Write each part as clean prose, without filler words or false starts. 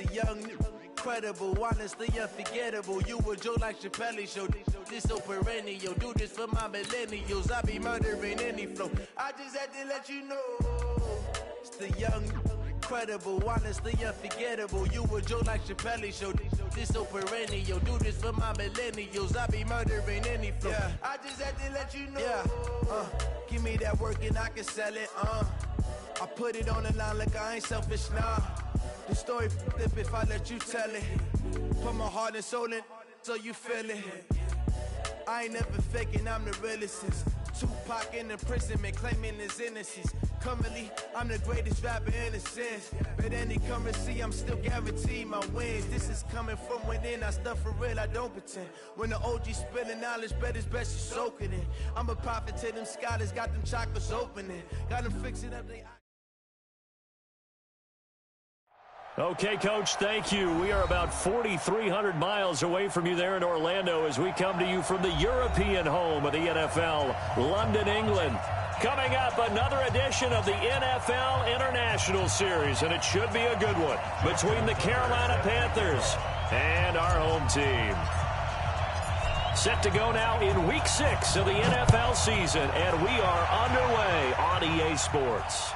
the young, incredible, honestly unforgettable. You a Joe like Chappelle show. This so perennial. Do this for my millennials. I be murdering any flow. I just had to let you know. It's the young, incredible, honestly unforgettable. You a Joe like Chappelle show. This so perennial. Do this for my millennials. I be murdering any flow. Yeah. I just had to let you know. Yeah. Give me that work and I can sell it. I put it on the line like I ain't selfish, nah. The story flip if I let you tell it. Put my heart and soul in so you feel it. I ain't never faking, I'm the realest. Tupac in imprisonment, claiming his innocence. Currently, I'm the greatest rapper in a sense. But any currency, I'm still guaranteed my wins. This is coming from within, I stuff for real, I don't pretend. When the OG spilling knowledge, bet it's best you soak it in. I'm a prophet to them scholars, got them chakras opening. Got them fixing up they... Okay, Coach, thank you. We are about 4,300 miles away from you there in Orlando as we come to you from the European home of the NFL, London, England. Coming up, another edition of the NFL International Series, and it should be a good one, between the Carolina Panthers and our home team. Set to go now in Week 6 of the NFL season, and we are underway on EA Sports.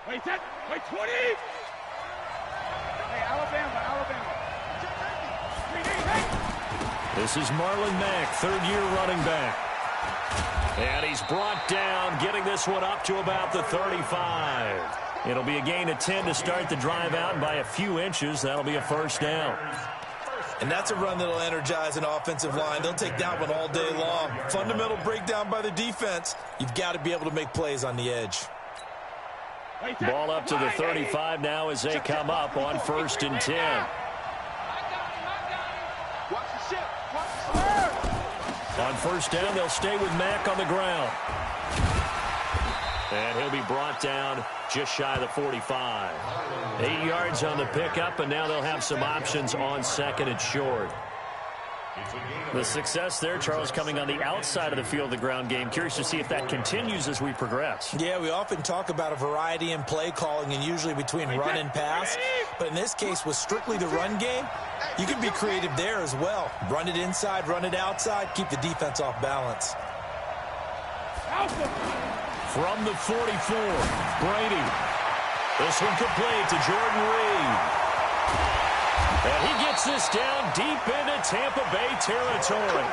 Wait, 10, wait, 20! Hey, Alabama. This is Marlon Mack, third-year running back. And he's brought down, getting this one up to about the 35. It'll be a gain of 10 to start the drive out, and by a few inches, that'll be a first down. And that's a run that'll energize an offensive line. They'll take that one all day long. Fundamental breakdown by the defense. You've got to be able to make plays on the edge. Ball up to the 35 now as they come up on 1st and 10. On 1st down, they'll stay with Mack on the ground. And he'll be brought down just shy of the 45. 8 yards on the pickup, and now they'll have some options on 2nd and short. The success there, Charles, coming on the outside of the field of the ground game. Curious to see if that continues as we progress. Yeah, we often talk about a variety in play calling and usually between run and pass. But in this case, with strictly the run game, you can be creative there as well. Run it inside, run it outside, keep the defense off balance. From the 44, Brady. This one complete to Jordan Reed. And he gets this down deep into Tampa Bay territory.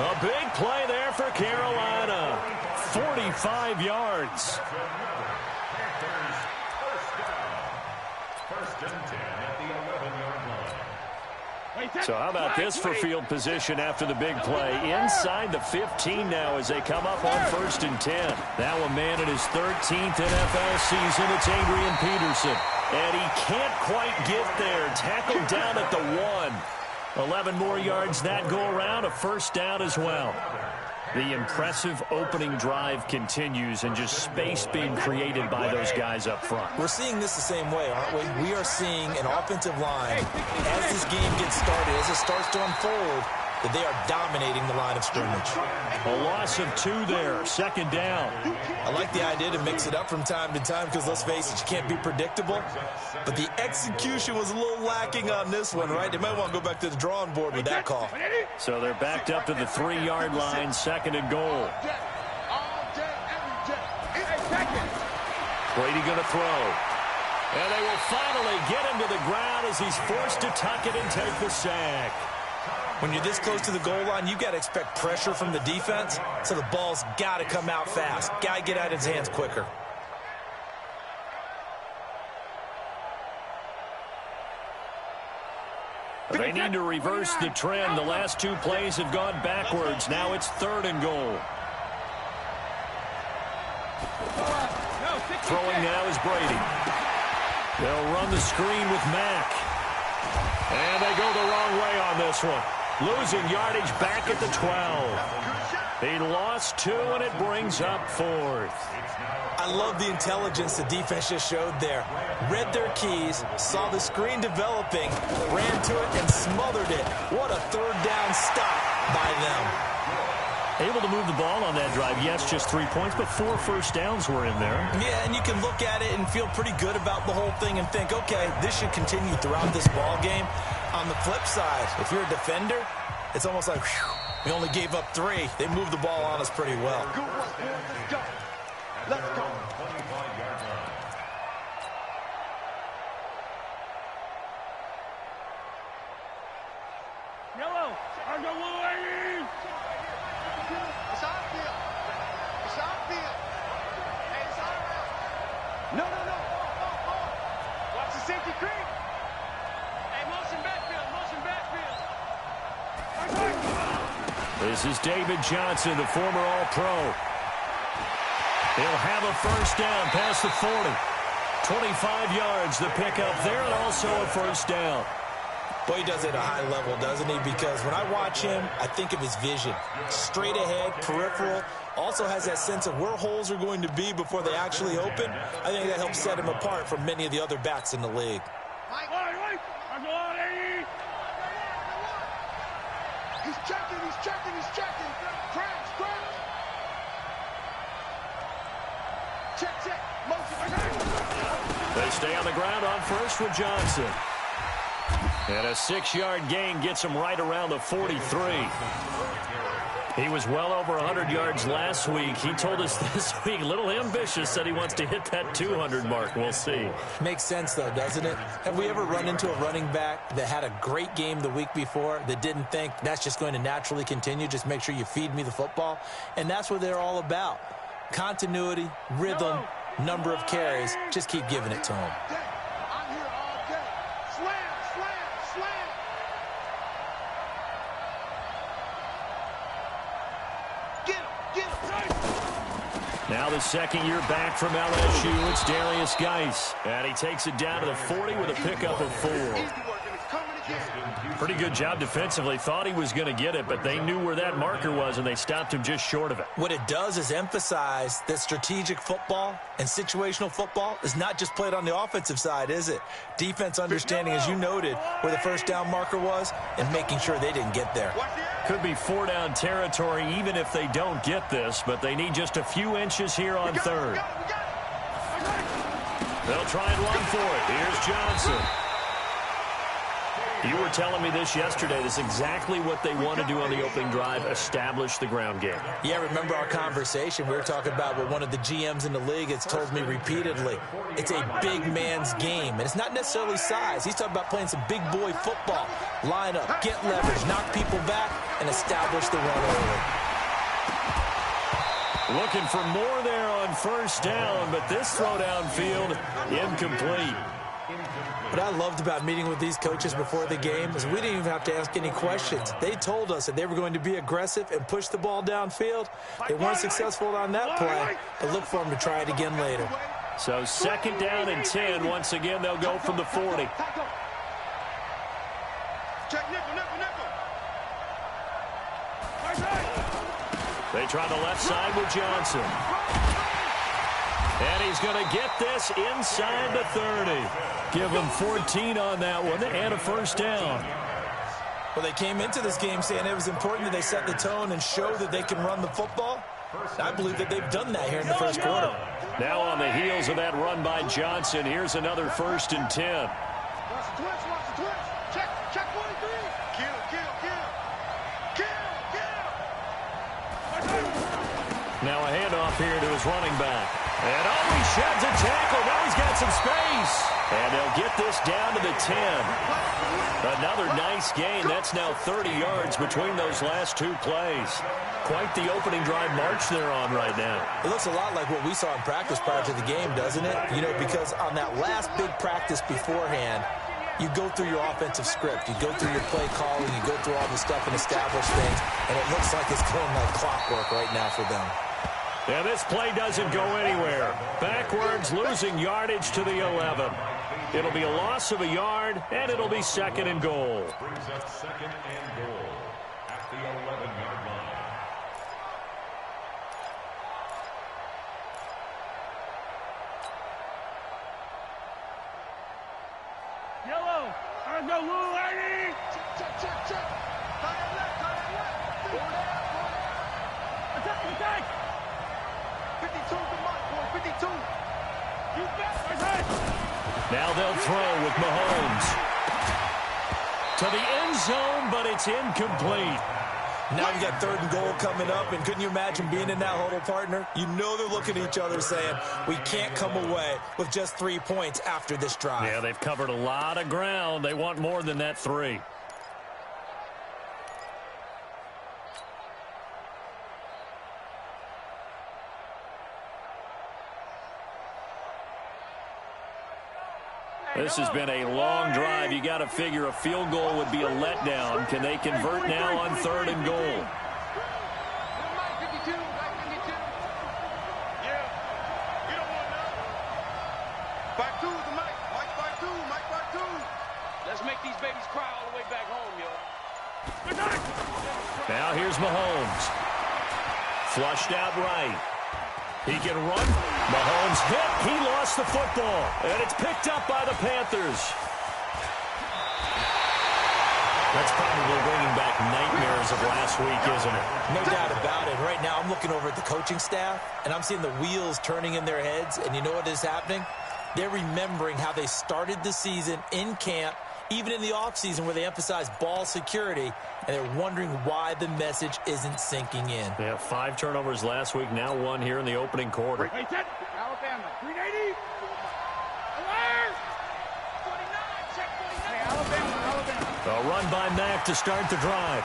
A big play there for Carolina. 45 yards. First and 10 at the 11-yard line. So how about this for field position after the big play? Inside the 15 now as they come up on 1st and 10. That one, man, in his 13th NFL season, it's Adrian Peterson. And he can't quite get there. Tackled down at the 1. 11 more yards that go around, a first down as well. The impressive opening drive continues, and just space being created by those guys up front. We're seeing this the same way, aren't we? We are seeing an offensive line, as this game gets started, as it starts to unfold, that they are dominating the line of scrimmage. A loss of 2 there, 2nd down. I like the idea to mix it up from time to time because, let's face it, you can't be predictable. But the execution was a little lacking on this one, right? They might want to go back to the drawing board with that call. So they're backed up to the 3-yard line, 2nd and goal. Brady going to throw. And they will finally get him to the ground as he's forced to tuck it and take the sack. When you're this close to the goal line, you've got to expect pressure from the defense, so the ball's got to come out fast. Got to get out of his hands quicker. They need to reverse the trend. The last 2 plays have gone backwards. Now it's 3rd and goal. Throwing now is Brady. They'll run the screen with Mack. And they go the wrong way on this one. Losing yardage back at the 12. He lost 2, and it brings up 4th. I love the intelligence the defense just showed there. Read their keys, saw the screen developing, ran to it, and smothered it. What a third down stop by them. Able to move the ball on that drive. Yes, just 3 points, but 4 first downs were in there. Yeah, and you can look at it and feel pretty good about the whole thing and think, okay, this should continue throughout this ball game. On the flip side, if you're a defender, it's almost like, whew, we only gave up 3. They moved the ball on us pretty well. Good work, boys. Let's go. Let's go. 25-yard line. Yellow. I'm the Wolverine. It's our field. It's our field. Hey, it's our field. No. Watch the safety creep. Hey, motion backfield. Motion backfield. This is David Johnson, the former All-Pro. He'll have a first down past the 40. 25 yards, the pickup there, and also a first down. Boy, he does it at a high level, doesn't he? Because when I watch him, I think of his vision. Straight ahead, peripheral. Also has that sense of where holes are going to be before they actually open. I think that helps set him apart from many of the other backs in the league. He's checking. Crash. Check. Motion. They stay on the ground on first with Johnson. And a 6-yard gain gets him right around the 43. He was well over 100 yards last week. He told us this week, a little ambitious, said he wants to hit that 200 mark. We'll see. Makes sense, though, doesn't it? Have we ever run into a running back that had a great game the week before that didn't think that's just going to naturally continue? Just make sure you feed me the football. And that's what they're all about. Continuity, rhythm, number of carries. Just keep giving it to him. I'm here all day. Slam. Get him. Now the second year back from LSU, it's Darius Geis. And he takes it down to the 40 with a pickup of 4. Pretty good job defensively. Thought he was going to get it, but they knew where that marker was, and they stopped him just short of it. What it does is emphasize that strategic football and situational football is not just played on the offensive side, is it? Defense understanding, as you noted, where the first down marker was and making sure they didn't get there. Could be 4-down territory even if they don't get this, but they need just a few inches here on third. They'll try and run for it. Here's Johnson. You were telling me this yesterday. This is exactly what they want to do on the opening drive, establish the ground game. Yeah, remember our conversation. We were talking about what one of the GMs in the league has told me repeatedly. It's a big man's game, and it's not necessarily size. He's talking about playing some big boy football. Line up, get leverage, knock people back, and establish the run early. Looking for more there on first down, but this throw downfield incomplete. What I loved about meeting with these coaches before the game is we didn't even have to ask any questions. They told us that they were going to be aggressive and push the ball downfield. They weren't successful on that play, but look for them to try it again later. So second down and 10. Once again, they'll go from the 40. They try the left side with Johnson. And he's going to get this inside the 30. Give him 14 on that one and a first down. Well, they came into this game saying it was important that they set the tone and show that they can run the football. I believe that they've done that here in the first quarter. Now on the heels of that run by Johnson, here's another 1st and 10. Watch the twitch. Check 1-3. Kill. Now a handoff here to his running back. And he sheds a tackle. Now he's got some space. And they'll get this down to the 10. Another nice gain. That's now 30 yards between those last 2 plays. Quite the opening drive march they're on right now. It looks a lot like what we saw in practice prior to the game, doesn't it? You know, because on that last big practice beforehand, you go through your offensive script. You go through your play calling. You go through all the stuff and establish things. And it looks like it's going like clockwork right now for them. Yeah, this play doesn't go anywhere. Backwards, losing yardage to the 11. It'll be a loss of a yard, and it'll be 2nd and goal. Brings up 2nd and goal. the 11-yard line. Yellow. Let's go, little lady. Check. Tie that left. Go down. Attack. 52 to Mike, boy. 52. You bet. Now they'll throw with Mahomes. To the end zone, but it's incomplete. Now you got 3rd and goal coming up, and couldn't you imagine being in that huddle, partner? You know they're looking at each other saying, we can't come away with just 3 points after this drive. Yeah, they've covered a lot of ground. They want more than that 3. This has been a long drive. You got to figure a field goal would be a letdown. Can they convert now on 3rd and goal? Yeah. You don't want none. Back two to Mike. Mike by two. Let's make these babies cry all the way back home, yo. Now here's Mahomes. Flushed out right. He can run. Mahomes hit. He lost the football. And it's picked up by the Panthers. That's probably bringing back nightmares of last week, isn't it? No doubt about it. Right now, I'm looking over at the coaching staff, and I'm seeing the wheels turning in their heads. And you know what is happening? They're remembering how they started the season in camp, even in the offseason where they emphasized ball security, and they're wondering why the message isn't sinking in. They have 5 turnovers last week, now 1 here in the opening quarter. Hey, Alabama, 380. Check 49. Hey, Alabama. A run by Mack to start the drive.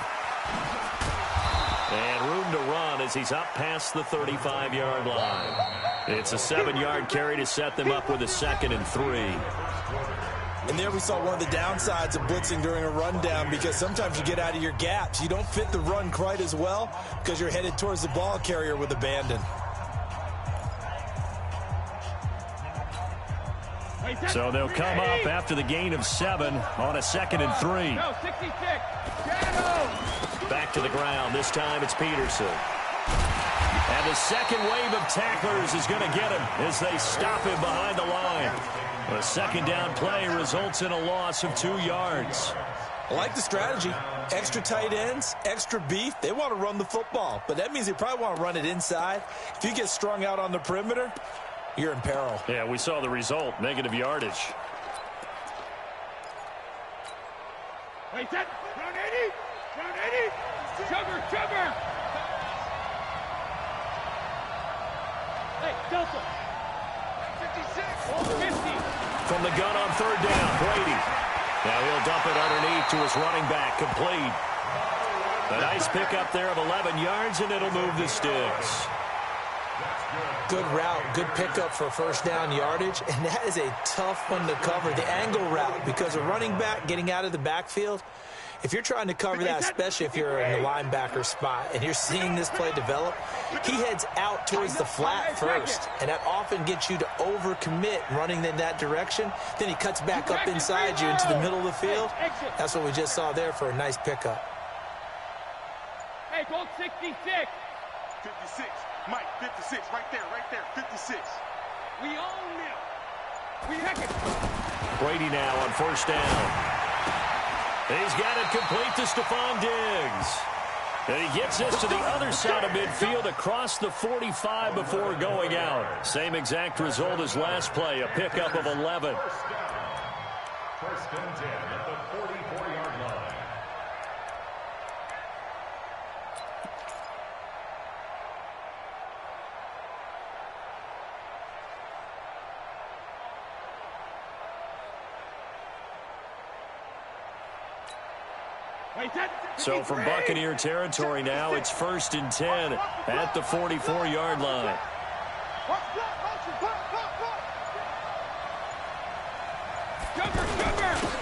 And room to run as he's up past the 35-yard line. It's a 7-yard carry to set them up with a 2nd and 3. And there we saw one of the downsides of blitzing during a rundown, because sometimes you get out of your gaps. You don't fit the run quite as well because you're headed towards the ball carrier with abandon. So they'll come up after the gain of 7 on a 2nd and 3. No, 66. Back to the ground. This time it's Peterson. And the second wave of tacklers is going to get him as they stop him behind the line. A 2nd down play results in a loss of 2 yards. I like the strategy. Extra tight ends, extra beef. They want to run the football, but that means they probably want to run it inside. If you get strung out on the perimeter, you're in peril. Yeah, we saw the result, negative yardage. Wait, set. Round 80. Sugar. Hey, Delta. 56. 50. From the gun on 3rd down, Brady. Now he'll dump it underneath to his running back, complete. A nice pickup there of 11 yards, and it'll move the sticks. Good route, good pickup for 1st down yardage, and that is a tough one to cover, the angle route, because a running back getting out of the backfield, if you're trying to cover that, especially if you're in the linebacker spot and you're seeing this play develop, he heads out towards the flat first, and that often gets you to overcommit running in that direction. Then he cuts back up inside you into the middle of the field. That's what we just saw there for a nice pickup. Hey, Colt, 66. 56. Mike, 56. Right there. 56. We own them. We heck it. Brady now on 1st down. He's got it complete to Stephon Diggs. And he gets this to the other side of midfield across the 45 before going out. Same exact result as last play, a pickup of 11. First and 10 at the 44-yard line. So from Buccaneer territory now, it's 1st and 10 at the 44-yard line.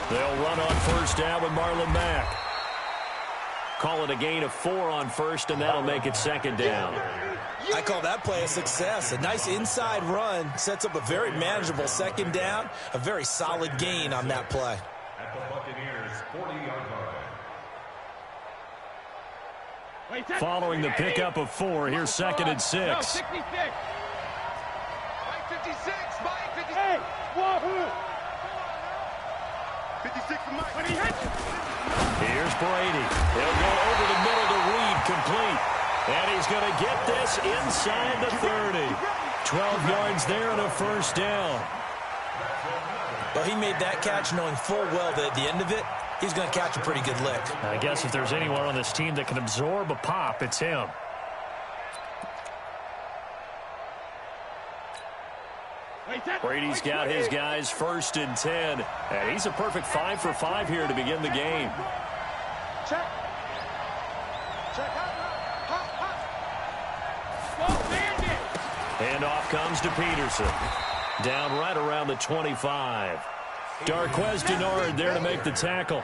They'll run on 1st down with Marlon Mack. Call it a gain of 4 on 1st, and that'll make it 2nd down. I call that play a success. A nice inside run sets up a very manageable 2nd down, a very solid gain on that play. At the Buccaneers' 40-yard line. Following the pickup of 4, here's 2nd and 6. No, 66. Mike 56. Mike 56. Hey, wahoo! 56 for Mike. Here's Brady. He'll go over the middle to Reed, complete. And he's going to get this inside the 30. 12 yards there and a first down. Well, he made that catch knowing full well that at the end of it, he's going to catch a pretty good lick. I guess if there's anyone on this team that can absorb a pop, it's him. Brady's got his guys 1st and 10. And he's a perfect 5 for 5 here to begin the game. Check. Check. Handoff comes to Peterson. Down right around the 25. Darquez Denard there to make the tackle.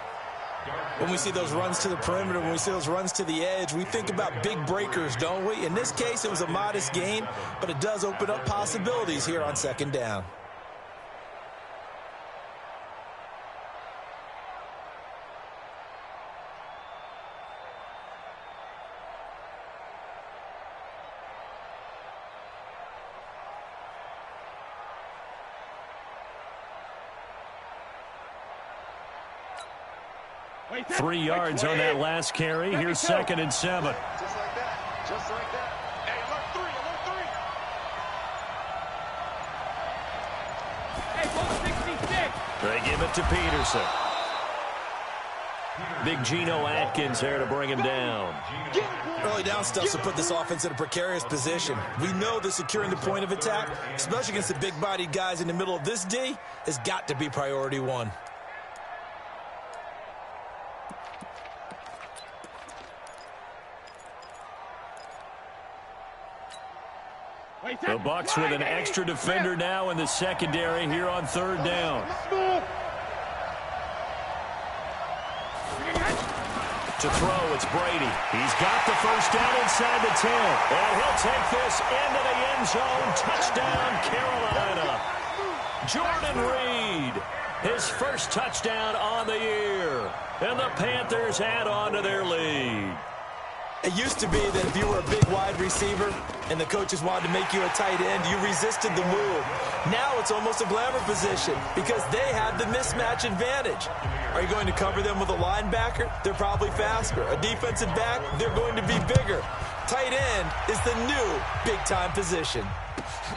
When we see those runs to the perimeter, when we see those runs to the edge, we think about big breakers, don't we? In this case, it was a modest gain, but it does open up possibilities here on 2nd down. Wait, 3 yards on that last carry. Here's 2nd and 7. Just like that. Just like that. Hey, look, 3. Hey, 166. They give it to Peterson. Big Geno Atkins there to bring him down. Early down stuff to put this offense in a precarious position. We know that securing the point of attack, especially against the big-bodied guys in the middle of this D, has got to be priority 1. The Bucs with an extra defender now in the secondary here on 3rd down. To throw, it's Brady. He's got the first down inside the 10. And he'll take this into the end zone. Touchdown, Carolina. Jordan Reed, his first touchdown on the year. And the Panthers add on to their lead. It used to be that if you were a big wide receiver and the coaches wanted to make you a tight end, you resisted the move. Now it's almost a glamour position because they have the mismatch advantage. Are you going to cover them with a linebacker? They're probably faster. A defensive back? They're going to be bigger. Tight end is the new big-time position.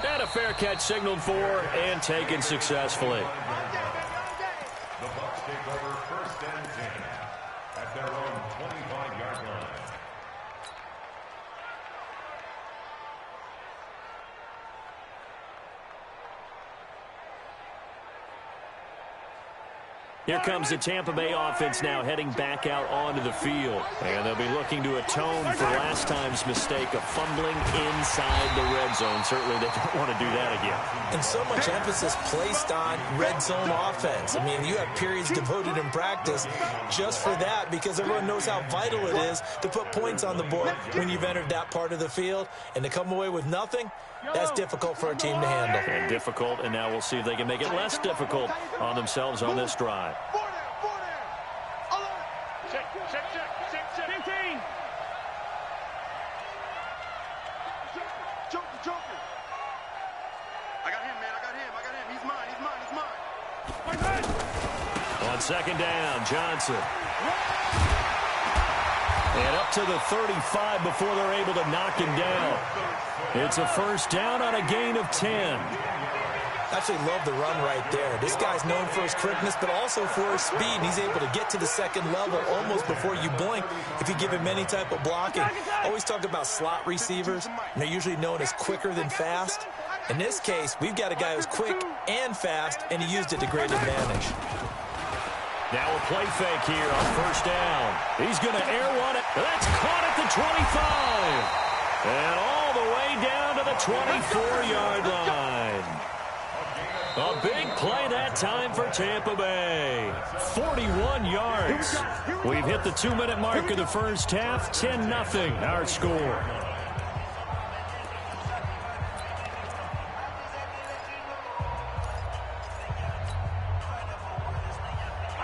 And a fair catch signaled for and taken successfully. The Bucs take over 1st and 10 at their own 25-yard line. Here comes the Tampa Bay offense now heading back out onto the field. And they'll be looking to atone for last time's mistake of fumbling inside the red zone. Certainly they don't want to do that again. And so much emphasis placed on red zone offense. I mean, you have periods devoted in practice just for that because everyone knows how vital it is to put points on the board when you've entered that part of the field. And to come away with nothing, that's difficult for a team to handle. And difficult, and now we'll see if they can make it less difficult on themselves on this drive. Check. 15. Joker. I got him, man. I got him. He's mine. On 2nd down, Johnson. And up to the 35 before they're able to knock him down. It's a first down on a gain of 10. I actually love the run right there. This guy's known for his quickness, but also for his speed. And he's able to get to the 2nd level almost before you blink if you give him any type of blocking. Always talk about slot receivers, and they're usually known as quicker than fast. In this case, we've got a guy who's quick and fast, and he used it to great advantage. Now a play fake here on 1st down. He's going to air one. That's caught at the 25. And all the way down to the 24-yard line. A big play that time for Tampa Bay. 41 yards. We've hit the 2-minute mark of the first half. 10-0 our score.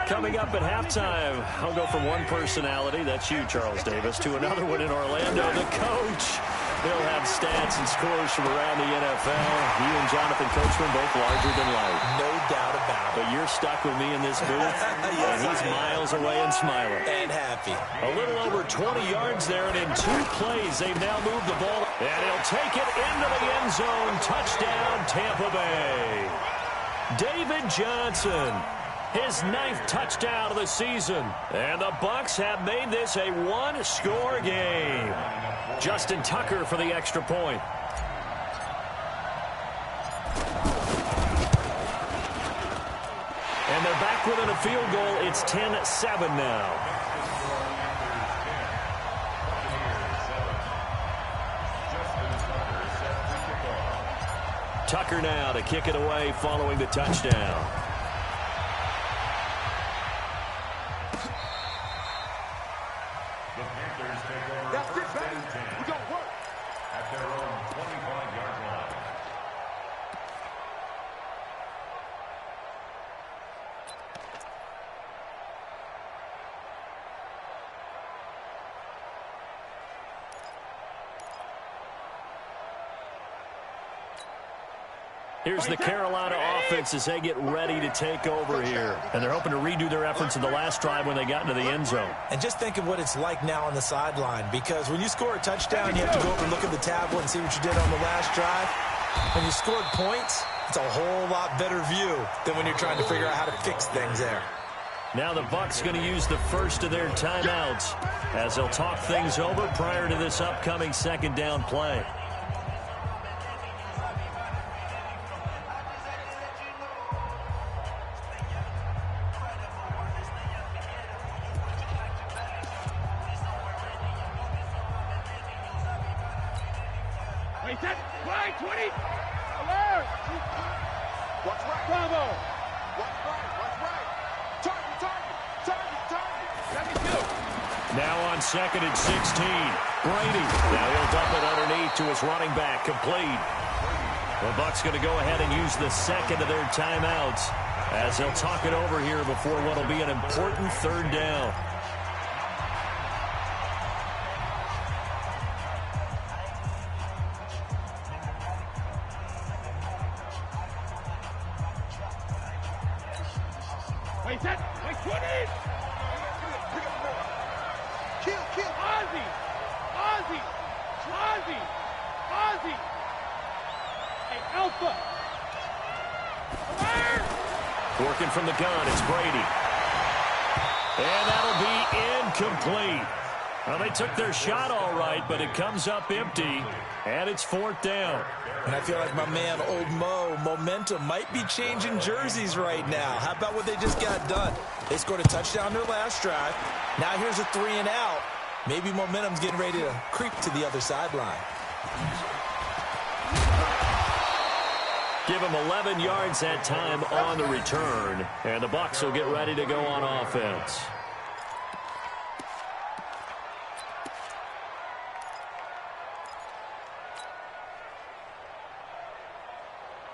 Coming up at halftime. I'll go from one personality, that's you, Charles Davis, to another one in Orlando, the coach. He'll have stats and scores from around the NFL. You and Jonathan Coachman both larger than life. No doubt about it. But you're stuck with me in this booth, Yes, and he's miles away and smiling. And happy. A little over 20 yards there, and in 2 plays, they've now moved the ball. And he'll take it into the end zone. Touchdown, Tampa Bay. David Johnson, his 9th touchdown of the season. And the Bucs have made this a 1-score game. Justin Tucker for the extra point. And they're back within a field goal. It's 10-7 now. Tucker now to kick it away following the touchdown. That's it, baby. We don't work. At their own 25-yard line. Here's the Carolina offense as they get ready to take over here. And they're hoping to redo their efforts in the last drive when they got into the end zone. And just think of what it's like now on the sideline, because when you score a touchdown, you have to go over and look at the tablet and see what you did on the last drive. When you scored points, it's a whole lot better view than when you're trying to figure out how to fix things there. Now the Bucs going to use the first of their timeouts as they'll talk things over prior to this upcoming second down play. Right, 20. Alert. What's right? Bravo. What's right? What's right? Target. Now on 2nd and 16. Brady. Now he'll dump it underneath to his running back. Complete. The Bucs going to go ahead and use the second of their timeouts as they'll talk it over here before what will be an important 3rd down. Wait, set. Wait, 20. Kill. Ozzy. Hey, Alpha. Alert. Working from the gun, it's Brady. And that'll be incomplete. Well, they took their shot all right, but it comes up empty, and it's 4th down. And I feel like my man, Old Mo, momentum might be changing jerseys right now. How about what they just got done? They scored a touchdown their last drive. Now here's a 3 and out. Maybe momentum's getting ready to creep to the other sideline. Give him 11 yards that time on the return, and the Bucs will get ready to go on offense.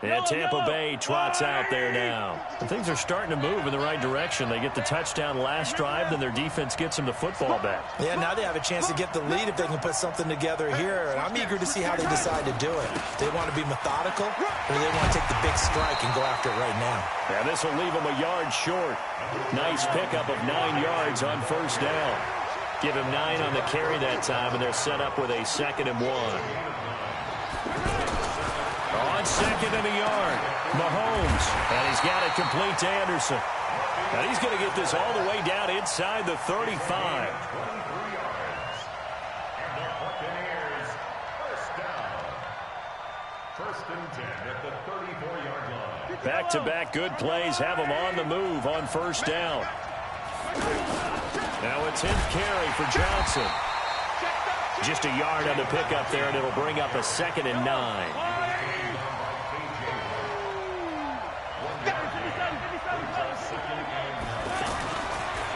And Tampa Bay trots out there now. And things are starting to move in the right direction. They get the touchdown last drive, then their defense gets them the football back. Yeah, now they have a chance to get the lead if they can put something together here. And I'm eager to see how they decide to do it. They want to be methodical, or they want to take the big strike and go after it right now. And this will leave them a yard short. Nice pickup of 9 yards on 1st down. Give him 9 on the carry that time, and they're set up with a 2nd and 1. On 2nd and a yard, Mahomes, and he's got it complete to Anderson. And he's going to get this all the way down inside the 35. 23 yards. And the Buccaneers, 1st down. 1st and 10 at the 34-yard line. Back-to-back good plays have him on the move on 1st down. Now a 10th carry for Johnson. Just a yard on the pickup there, and it'll bring up a 2nd and 9.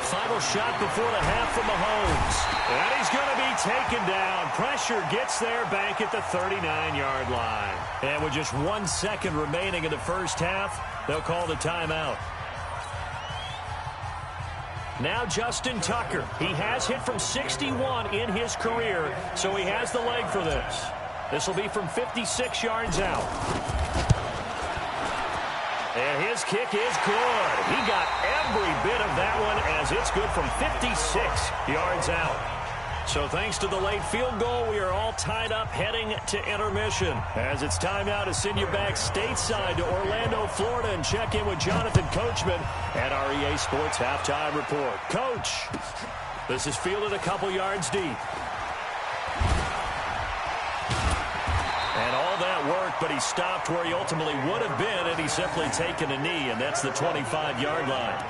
Final shot before the half from Mahomes. And he's going to be taken down. Pressure gets there back at the 39-yard line. And with just 1 second remaining in the 1st half, they'll call the timeout. Now Justin Tucker. He has hit from 61 in his career, so he has the leg for this. This will be from 56 yards out. And his kick is good. He got every bit of that one as it's good from 56 yards out. So thanks to the late field goal, we are all tied up heading to intermission. As it's time now to send you back stateside to Orlando, Florida, and check in with Jonathan Coachman at our EA Sports Halftime Report. Coach, this is fielded a couple yards deep. And all that worked, but he stopped where he ultimately would have been had he simply taken a knee, and that's the 25-yard line.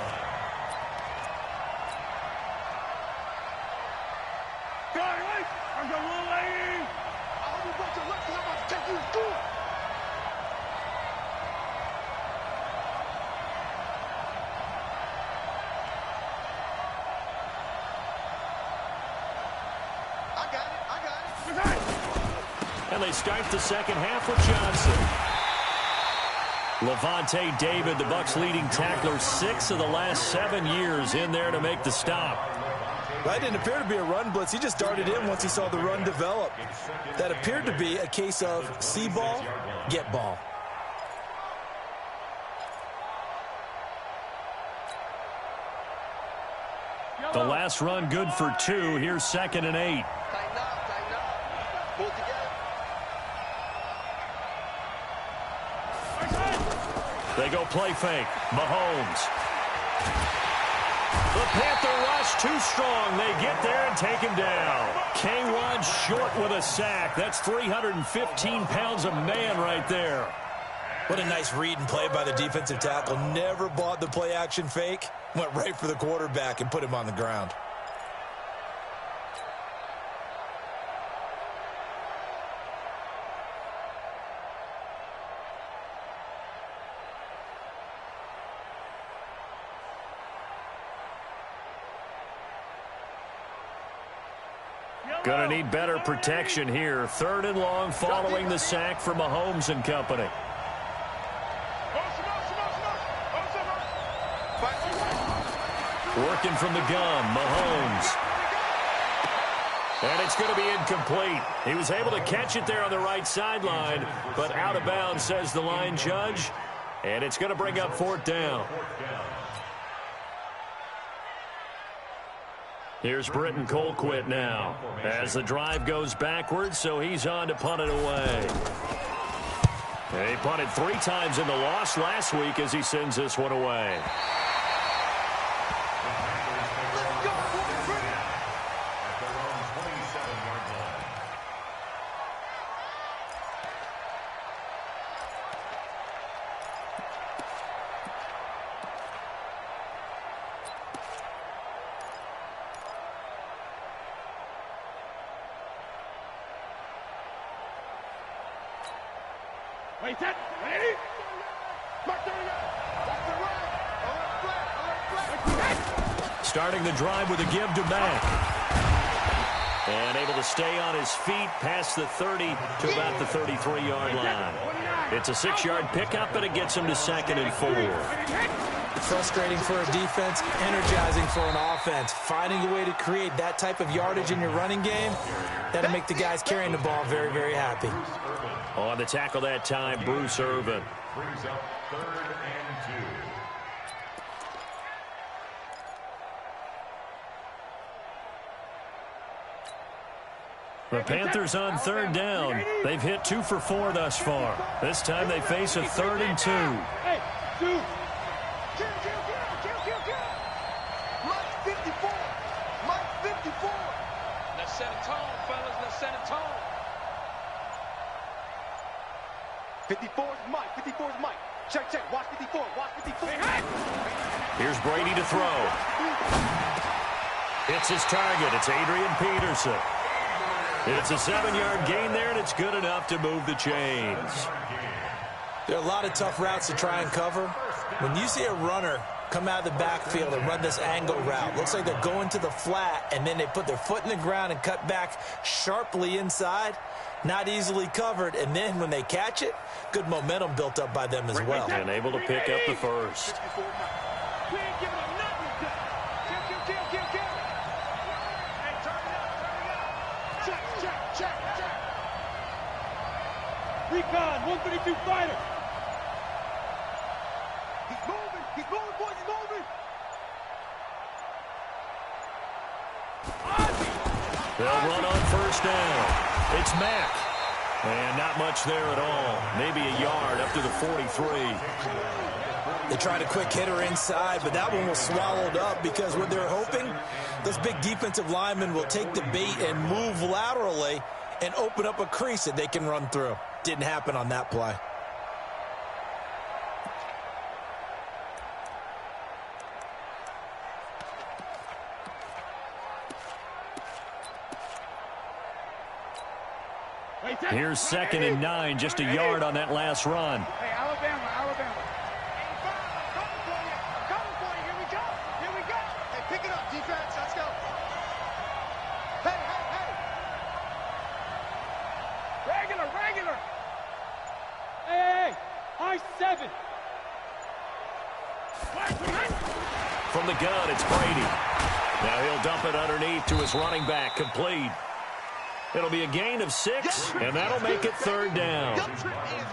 And they start the second half with Johnson. Levante David, the Bucs' leading tackler, 6 of the last 7 years in there to make the stop. That didn't appear to be a run blitz. He just darted in once he saw the run develop. That appeared to be a case of see ball, get ball. The last run good for 2. Here's 2nd and 8. Tighten up. Pull together. They go play fake. Mahomes. The Panther rush too strong. They get there and take him down. K1 short with a sack. That's 315 pounds of man right there. What a nice read and play by the defensive tackle. Never bought the play action fake. Went right for the quarterback and put him on the ground. Going to need better protection here. 3rd and long following the sack for Mahomes and company. Working from the gun, Mahomes. And it's going to be incomplete. He was able to catch it there on the right sideline, but out of bounds, says the line judge. And it's going to bring up 4th down. Here's Britton Colquitt now as the drive goes backwards, so he's on to punt it away. And he punted 3 times in the loss last week as he sends this one away. Starting the drive with a give to Mack. And able to stay on his feet past the 30 to about the 33-yard line. It's a 6-yard pickup, and it gets him to 2nd and 4. Frustrating for a defense, energizing for an offense. Finding a way to create that type of yardage in your running game, that'll make the guys carrying the ball very, very happy. On the tackle that time, Bruce Irvin. Brings up 3rd and 2. The Panthers on 3rd down. They've hit 2 for 4 thus far. This time they face a 3rd and 2. Hey, dude. Mike 54. Mike 54. Let's set a tone, fellas. Let's set a tone. 54's Mike. 54's Mike. Check, check. Watch 54. Watch 54. Here's Brady to throw. It's his target. It's Adrian Peterson. It's a 7-yard gain there, and it's good enough to move the chains. There are a lot of tough routes to try and cover. When you see a runner come out of the backfield and run this angle route, looks like they're going to the flat, and then they put their foot in the ground and cut back sharply inside. Not easily covered, and then when they catch it, good momentum built up by them as well. And able to pick up the first. 132 fighter. He's moving, boys, he's moving. They'll run on first down. It's Mack. And not much there at all. Maybe a yard up to the 43. They tried a quick hitter inside, but that one was swallowed up because what they're hoping, those big defensive linemen will take the bait and move laterally and open up a crease that they can run through. Didn't happen on that play. Here's 2nd and 9, just a yard on that last run. Hey, Alabama. I'm coming for you. Here we go. Hey, pick it up, defense. Let's go. Hey. Regular. Hey. High 7. From the gun, it's Brady. Now he'll dump it underneath to his running back, complete. It'll be a gain of 6, and that'll make it 3rd down.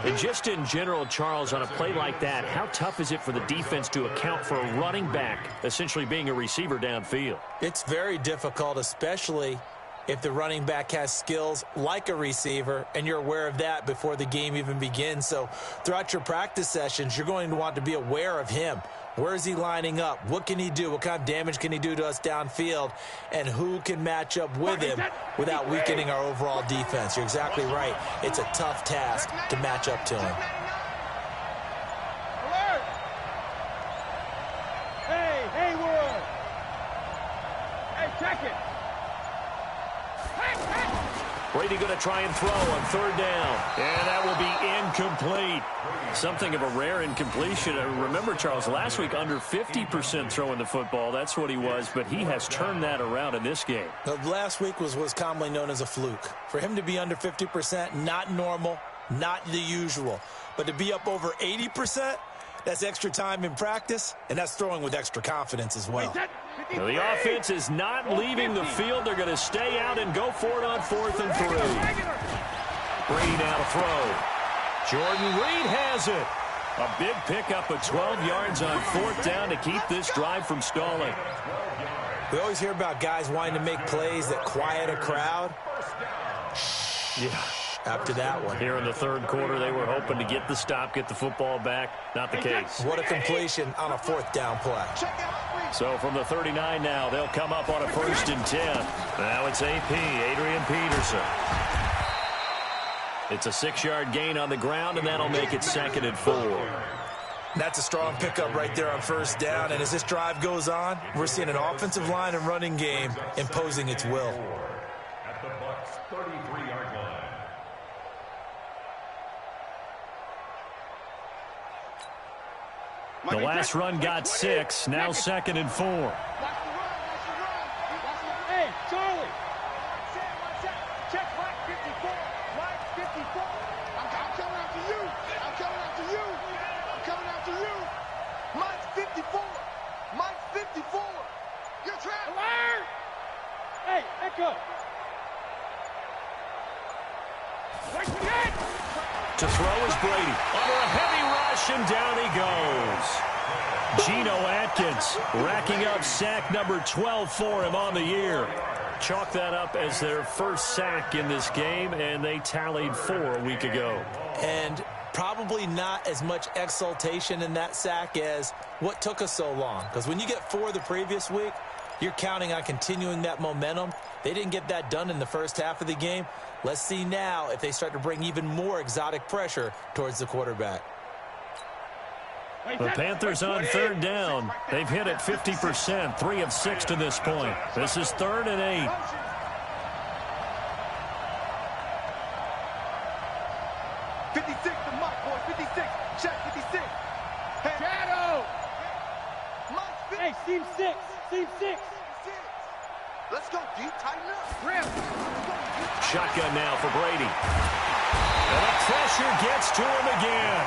And just in general, Charles, on a play like that, how tough is it for the defense to account for a running back essentially being a receiver downfield? It's very difficult, especially if the running back has skills like a receiver, and you're aware of that before the game even begins. So throughout your practice sessions, you're going to want to be aware of him. Where is he lining up? What can he do? What kind of damage can he do to us downfield? And who can match up with him without weakening our overall defense? You're exactly right. It's a tough task to match up to him. Alert! Hey, Haywood! Hey, check it! Brady going to try and throw on 3rd down. And that will be incomplete. Something of a rare incompletion. Remember, Charles, last week under 50% throwing the football. That's what he was, but he has turned that around in this game. Last week was commonly known as a fluke. For him to be under 50%, not normal, not the usual. But to be up over 80%, that's extra time in practice, and that's throwing with extra confidence as well. Now, the offense is not leaving the field. They're going to stay out and go for it on 4th and 3. Brady now to throw. Jordan Reed has it. A big pickup of 12 yards on 4th down to keep this drive from stalling. We always hear about guys wanting to make plays that quiet a crowd. Yeah. After that one. Here in the 3rd quarter, they were hoping to get the stop, get the football back. Not the case. What a completion on a 4th down play. So from the 39 now, they'll come up on a 1st and 10. Now it's AP, Adrian Peterson. It's a 6-yard gain on the ground, and that'll make it 2nd and 4. That's a strong pickup right there on 1st down. And as this drive goes on, we're seeing an offensive line and running game imposing its will. At the Bucs' 33-yard line. The last run got 6. Now 2nd and 4. Hey, Charlie. Check right 54. Right 54. I'm coming after you. I'm coming after you. Mike's 54. Mike's 54. You're trapped. Alert! Hey, Echo. To throw is Brady. Under a heavy rush, and down he goes. Geno Atkins racking up sack number 12 for him on the year. Chalk that up as their first sack in this game, and they tallied 4 a week ago. And probably not as much exultation in that sack as what took us so long. Because when you get 4 the previous week, you're counting on continuing that momentum. They didn't get that done in the first half of the game. Let's see now if they start to bring even more exotic pressure towards the quarterback. The Panthers on 3rd down. They've hit it 50%, 3 of 6 to this point. This is 3rd and 8. Hey, seam 6. Let's go, deep, tighten up. Grim. Shotgun now for Brady. And the pressure gets to him again.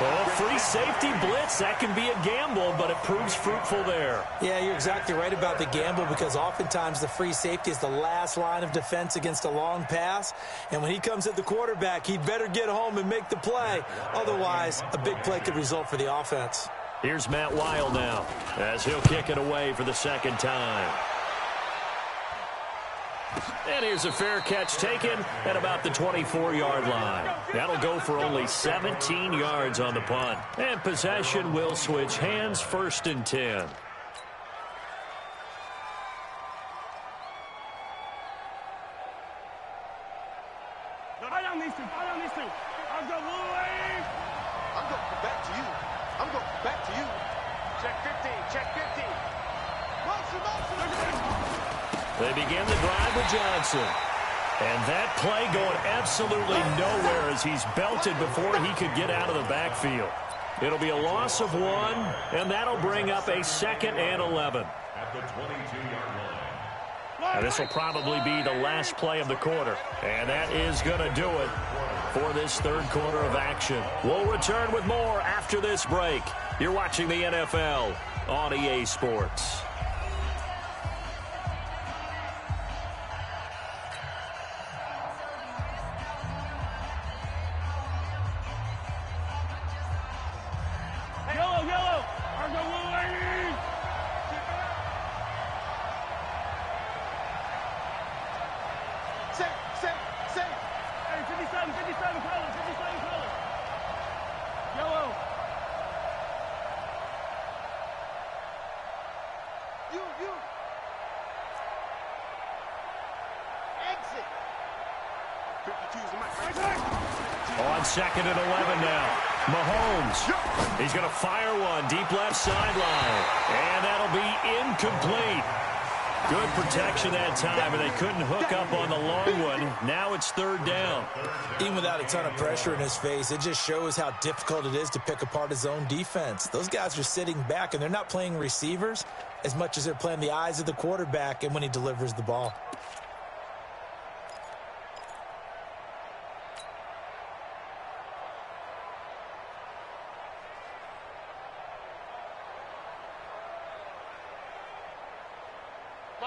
Well, free safety blitz, that can be a gamble, but it proves fruitful there. Yeah, you're exactly right about the gamble because oftentimes the free safety is the last line of defense against a long pass. And when he comes at the quarterback, he'd better get home and make the play. Otherwise, a big play could result for the offense. Here's Matt Weil now as he'll kick it away for the second time. And here's a fair catch taken at about the 24-yard line. That'll go for only 17 yards on the punt. And possession will switch hands, 1st and 10. I don't need to. I'm going back to you. I'm going back to you. Check 15. Check 15. They begin the drive with Johnson. And that play going absolutely nowhere as he's belted before he could get out of the backfield. It'll be a loss of 1, and that'll bring up a 2nd and 11. At the 22-yard line. Now, this will probably be the last play of the quarter. And that is going to do it for this 3rd quarter of action. We'll return with more after this break. You're watching the NFL on EA Sports. On 2nd and 11 now. Mahomes. He's going to fire one deep left sideline. And that'll be incomplete. Good protection that time, and they couldn't hook up on the long one. Now it's 3rd down. Even without a ton of pressure in his face, it just shows how difficult it is to pick apart his own defense. Those guys are sitting back, and they're not playing receivers as much as they're playing the eyes of the quarterback and when he delivers the ball.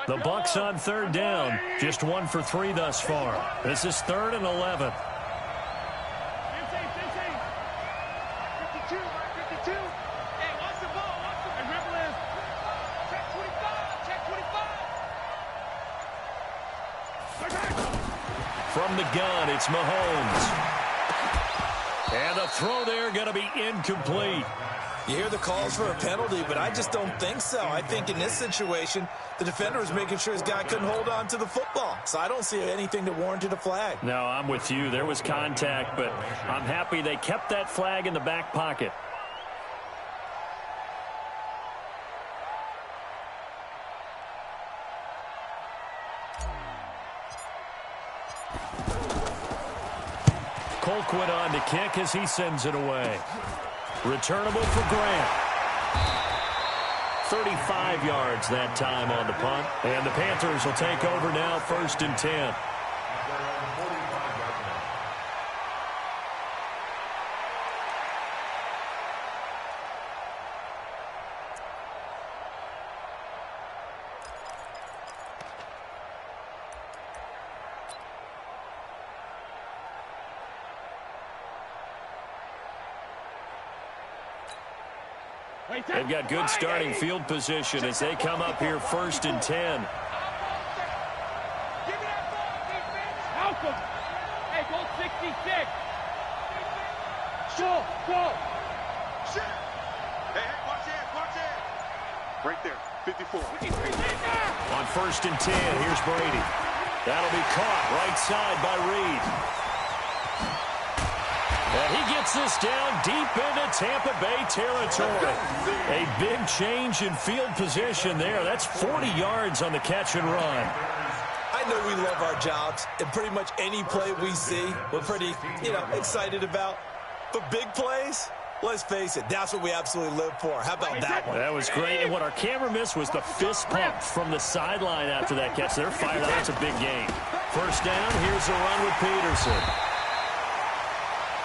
The Bucs on 3rd down. Just 1 for 3 thus far. This is 3rd and 11. 52. Hey, watch the ball. And dribble in. Check 25. From the gun, it's Mahomes. And the throw there going to be incomplete. You hear the calls for a penalty, but I just don't think so. I think in this situation, the defender was making sure his guy couldn't hold on to the football. So I don't see anything that warranted a flag. No, I'm with you. There was contact, but I'm happy they kept that flag in the back pocket. Colquitt on to kick as he sends it away. Returnable for Grant. 35 yards that time on the punt. And the Panthers will take over now, 1st and 10. They've got good starting field position as they come up here 1st and 10. Malcolm. Hey, go 66. Go. Shit. Hey, watch it. Right there, 54. On 1st and 10, here's Brady. That'll be caught right side by Reed. And he gets this down deep into Tampa Bay territory. A big change in field position there. That's 40 yards on the catch and run. I know we love our jobs, and pretty much any play we see, we're pretty, excited about. But big plays, let's face it, that's what we absolutely live for. How about that one? That was great, and what our camera missed was the fist pump from the sideline after that catch. They're fired up. That's a big game. 1st down, here's a run with Peterson.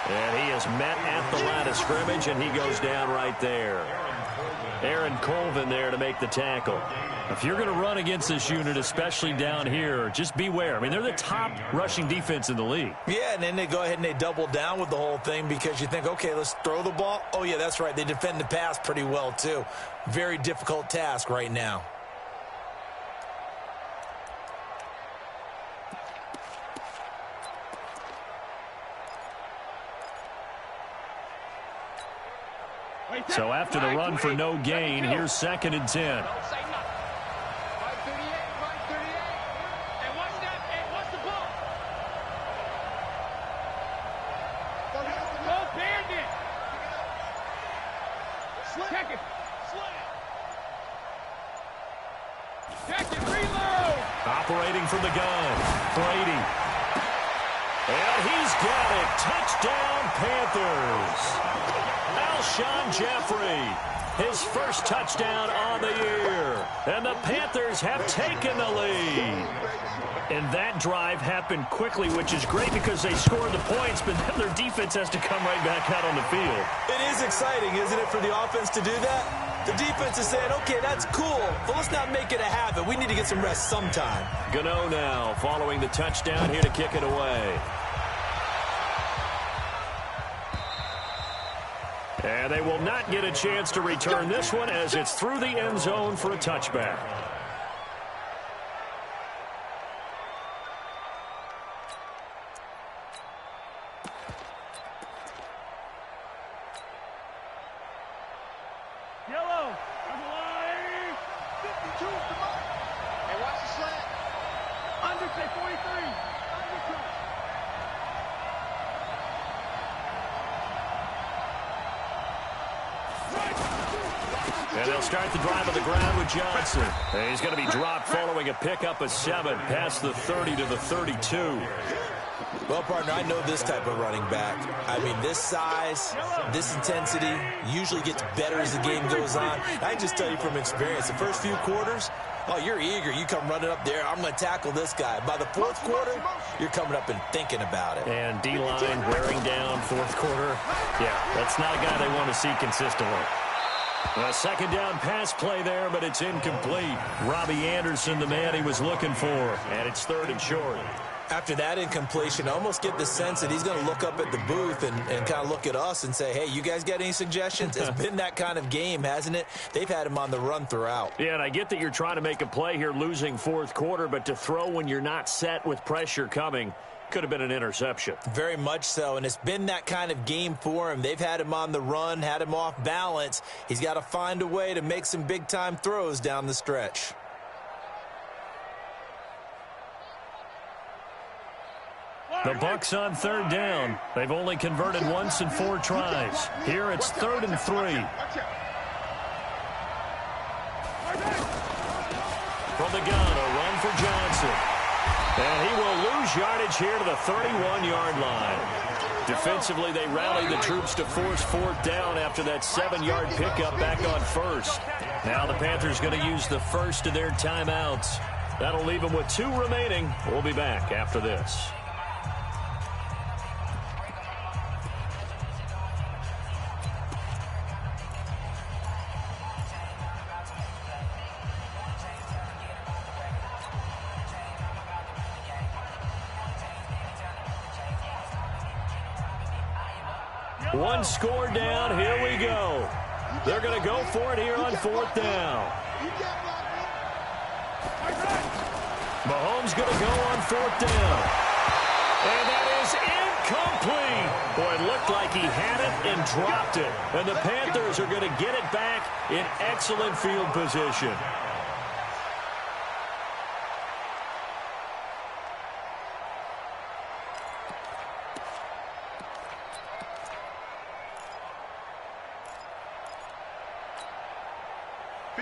And he is met at the line of scrimmage, and he goes down right there. Aaron Colvin there to make the tackle. If you're going to run against this unit, especially down here, just beware. I mean, they're the top rushing defense in the league. Yeah, and then they go ahead and they double down with the whole thing because you think, okay, let's throw the ball. Oh, yeah, that's right. They defend the pass pretty well, too. Very difficult task right now. So after the run for no gain, here's 2nd and 10. Operating from the gun, Brady. And he's got it. Touchdown, Panthers. Alshon Jeffrey, his first touchdown on the year. And the Panthers have taken the lead. And that drive happened quickly, which is great because they scored the points, but then their defense has to come right back out on the field. It is exciting, isn't it, for the offense to do that? The defense is saying, okay, that's cool, but let's not make it a habit. We need to get some rest sometime. Gano now following the touchdown here to kick it away. And they will not get a chance to return this one as it's through the end zone for a touchback. And they'll start the drive on the ground with Johnson. And he's going to be dropped following a pickup of 7 past the 30 to the 32. Well, partner, I know this type of running back. I mean, this size, this intensity usually gets better as the game goes on. I can just tell you from experience, the first few quarters, oh, you're eager. You come running up there. I'm going to tackle this guy. By the 4th quarter, you're coming up and thinking about it. And D-line wearing down 4th quarter. Yeah, that's not a guy they want to see consistently. A 2nd down pass play there, but it's incomplete. Robbie Anderson, the man he was looking for, and it's 3rd and short. After that incompletion, I almost get the sense that he's going to look up at the booth and kind of look at us and say, hey, you guys got any suggestions? It's been that kind of game, hasn't it? They've had him on the run throughout. Yeah, and I get that you're trying to make a play here losing 4th quarter, but to throw when you're not set with pressure coming could have been an interception. Very much so, and it's been that kind of game for him. They've had him on the run, had him off balance. He's got to find a way to make some big-time throws down the stretch. The Bucs on 3rd down. They've only converted once in 4 tries. Here it's 3rd and 3. From the gun, a run for Johnson. And he will lose yardage here to the 31-yard line. Defensively, they rallied the troops to force 4th down after that 7-yard pickup back on 1st. Now the Panthers going to use the first of their timeouts. That'll leave them with 2 remaining. We'll be back after this. One score down. Here we go. They're going to go for it here on 4th down. Mahomes going to go on 4th down. And that is incomplete. Boy, it looked like he had it and dropped it. And the Panthers are going to get it back in excellent field position.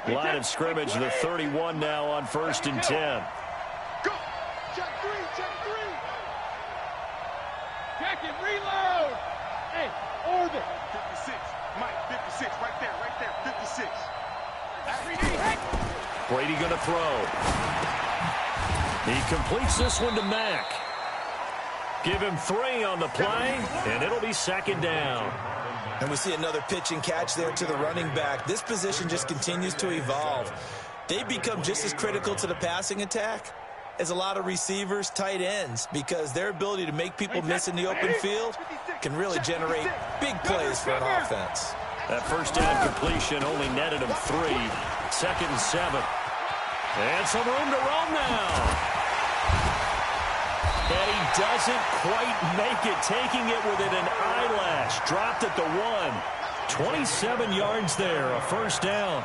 Line of scrimmage, the 31 now on 1st and 10. Go! Check 3, check 3! Check it, reload! Hey, orbit! 56, Mike, 56, right there, 56. Brady going to throw. He completes this one to Mack. Give him 3 on the play, and it'll be 2nd down. And we see another pitch and catch there to the running back. This position just continues to evolve. They become just as critical to the passing attack as a lot of receivers, tight ends, because their ability to make people miss in the open field can really generate big plays for an offense. That first down completion only netted him 3. 2nd and 7. And some room to roam now. And he doesn't quite make it, taking it within an eyelash. Dropped at the 1. 27 yards there, a first down.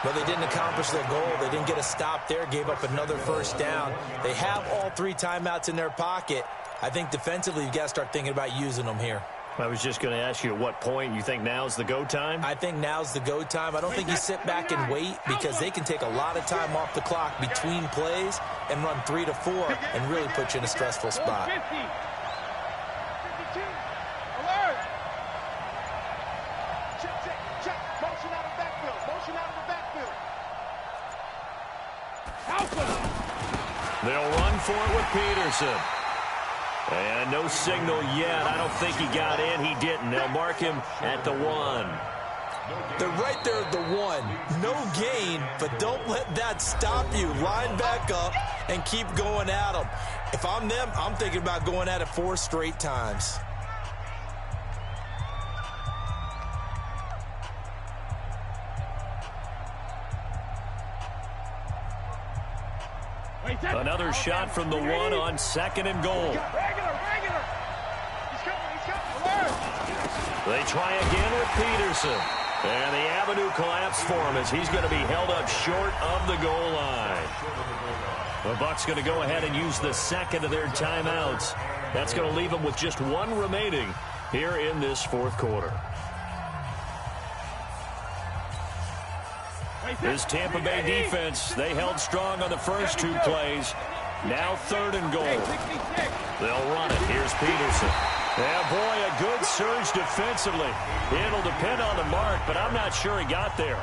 But they didn't accomplish their goal. They didn't get a stop there, gave up another first down. They have all 3 timeouts in their pocket. I think defensively you've got to start thinking about using them here. I was just going to ask you at what point you think now's the go time? I think now's the go time. I don't think you sit back and wait, because they can take a lot of time off the clock between plays and run 3 to 4 and really put you in a stressful spot. 50. 52. Alert. Check. Motion out of the backfield. Motion out of the backfield. They'll run for it with Peterson. And no signal yet. I don't think he got in. He didn't. They'll mark him at the 1. They're right there at the 1. No gain, but don't let that stop you. Line back up and keep going at them. If I'm them, I'm thinking about going at it 4 straight times. Another shot from the 1 on 2nd and goal. Regular. He's coming. They try again with Peterson. And the avenue collapsed for him as he's going to be held up short of the goal line. The Bucs going to go ahead and use the 2nd of their timeouts. That's going to leave them with just 1 remaining here in this 4th quarter. This Tampa Bay defense, they held strong on the first 2 plays. Now 3rd and goal. They'll run it. Here's Peterson. Yeah, boy, a good surge defensively. It'll depend on the mark, but I'm not sure he got there.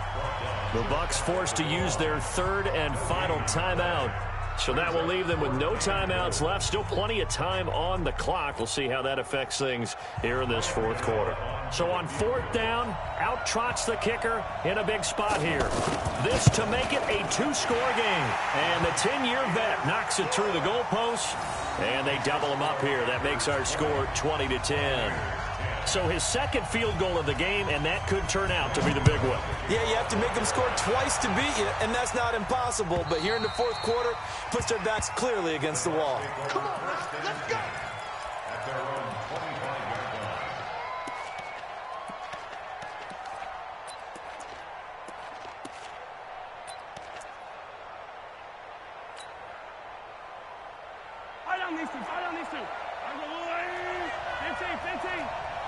The Bucs forced to use their 3rd and final timeout. So that will leave them with no timeouts left. Still plenty of time on the clock. We'll see how that affects things here in this 4th quarter. So on 4th down, out trots the kicker in a big spot here. This to make it a 2-score game. And the 10-year vet knocks it through the goalpost. And they double him up here. That makes our score 20-10. So his 2nd field goal of the game, and that could turn out to be the big one. Yeah, you have to make them score twice to beat you, and that's not impossible. But here in the 4th quarter, puts their backs clearly against the wall. Come on, let's go. At their own 25-yard line. Right on these two. I'm going to 15.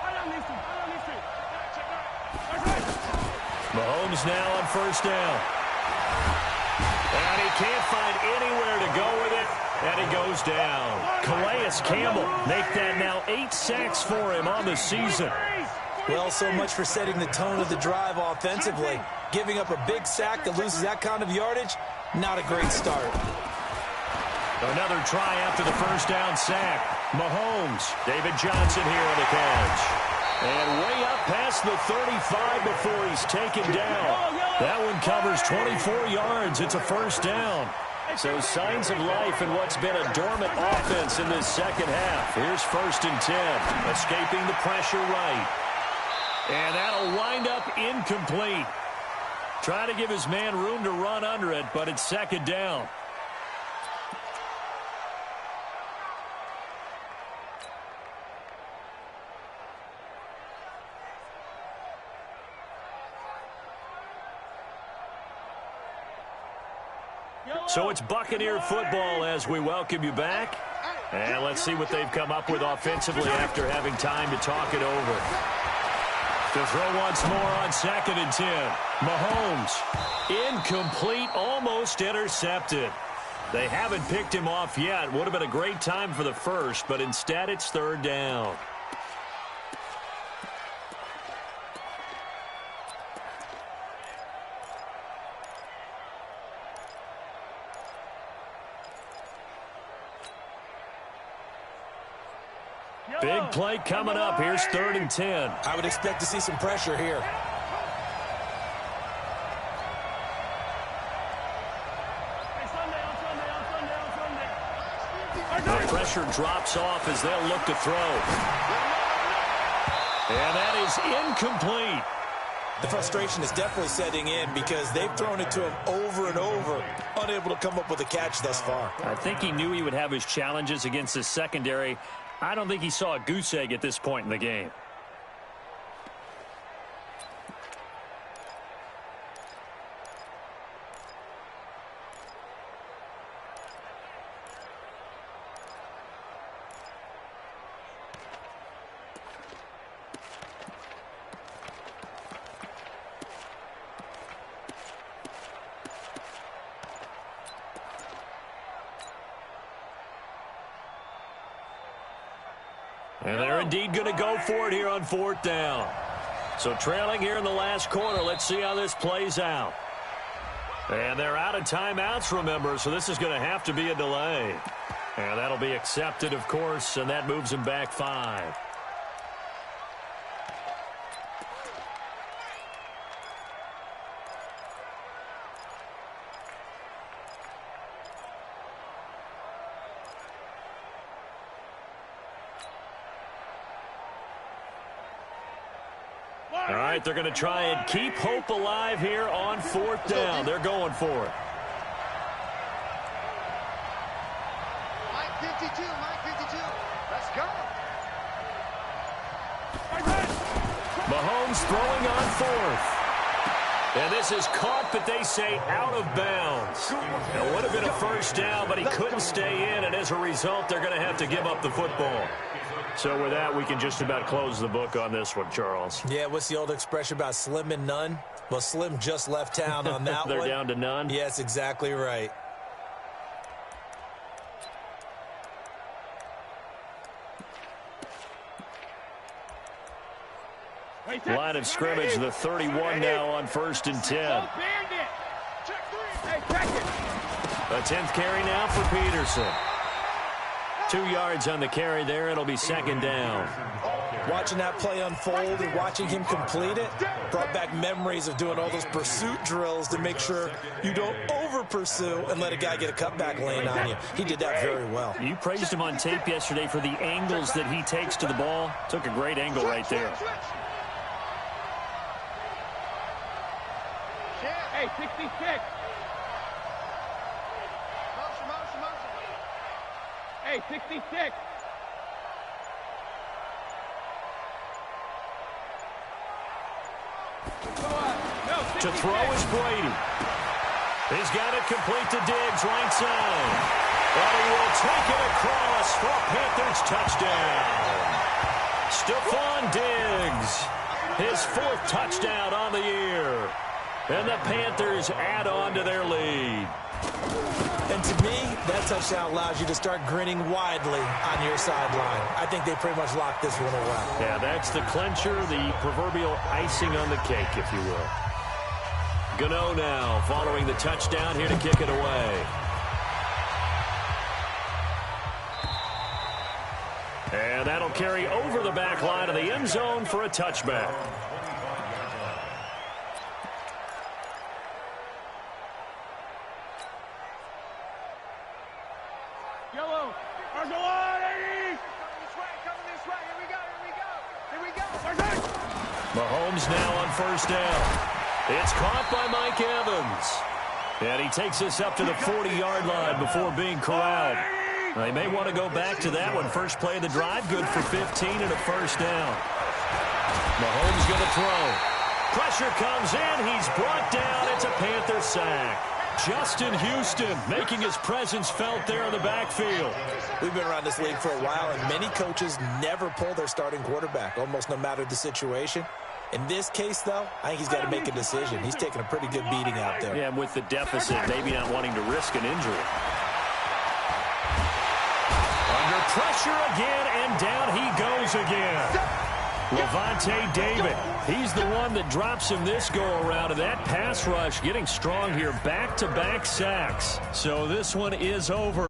Right on these two. Mahomes now on 1st down. And he can't find anywhere to go with it, and he goes down. Calais Campbell make that now 8 sacks for him on the season. Well, so much for setting the tone of the drive offensively. Giving up a big sack that loses that kind of yardage, not a great start. Another try after the 1st down sack. Mahomes, David Johnson here on the catch. And way up past the 35 before he's taken down. That one covers 24 yards. It's a 1st down. So signs of life in what's been a dormant offense in this 2nd half. Here's 1st and 10. Escaping the pressure right. And that'll wind up incomplete. Try to give his man room to run under it, but it's 2nd down. So it's Buccaneer football as we welcome you back. And let's see what they've come up with offensively after having time to talk it over. To throw once more on 2nd and 10. Mahomes, incomplete, almost intercepted. They haven't picked him off yet. Would have been a great time for the first, but instead it's 3rd down. Big play coming up. Here's 3rd and 10. I would expect to see some pressure here. The pressure drops off as they'll look to throw. And that is incomplete. The frustration is definitely setting in because they've thrown it to him over and over, unable to come up with a catch thus far. I think he knew he would have his challenges against his secondary. I don't think he saw a goose egg at this point in the game. And they're indeed going to go for it here on 4th down. So trailing here in the last quarter. Let's see how this plays out. And they're out of timeouts, remember, so this is going to have to be a delay. And that'll be accepted, of course, and that moves them back 5. All right, they're going to try and keep hope alive here on 4th down. They're going for it. Mike 52, Mike 52. Let's go. Mahomes throwing on 4th. And this is caught, but they say out of bounds. It would have been a 1st down, but he couldn't stay in, and as a result, they're going to have to give up the football. So with that, we can just about close the book on this one, Charles. Yeah, what's the old expression about slim and none? Well, Slim just left town on that They're one. down to none? Yes, exactly right. Line of scrimmage, the 31 now on 1st and 10. A 10th carry now for Peterson. 2 yards on the carry there. It'll be 2nd down. Watching that play unfold and watching him complete it brought back memories of doing all those pursuit drills to make sure you don't over-pursue and let a guy get a cutback lane on you. He did that very well. You praised him on tape yesterday for the angles that he takes to the ball. Took a great angle right there. Hey, 66. Motion. Hey, 66. To throw is Brady. He's got it complete to Diggs, right side. And he will take it across for a Panthers touchdown. Stephon Diggs, his 4th touchdown on the year. And the Panthers add on to their lead. And to me, that touchdown allows you to start grinning widely on your sideline. I think they pretty much locked this one away. Yeah, that's the clincher, the proverbial icing on the cake, if you will. Gano now following the touchdown here to kick it away. And that'll carry over the back line of the end zone for a touchback. Yellow. Coming this way. Here we go. Mahomes now on 1st down. It's caught by Mike Evans. And he takes us up to the 40-yard line before being corralled. They may want to go back to that one. First play of the drive, good for 15 and a 1st down. Mahomes going to throw. Pressure comes in. He's brought down. It's a Panther sack. Justin Houston making his presence felt there in the backfield. We've been around this league for a while, and many coaches never pull their starting quarterback, almost no matter the situation. In this case, though, I think he's got to make a decision. He's taking a pretty good beating out there. Yeah, and with the deficit, maybe not wanting to risk an injury. Under pressure again, and down he goes again. Levante David, he's the one that drops him this go-around, and that pass rush getting strong here, back-to-back sacks. So this one is over.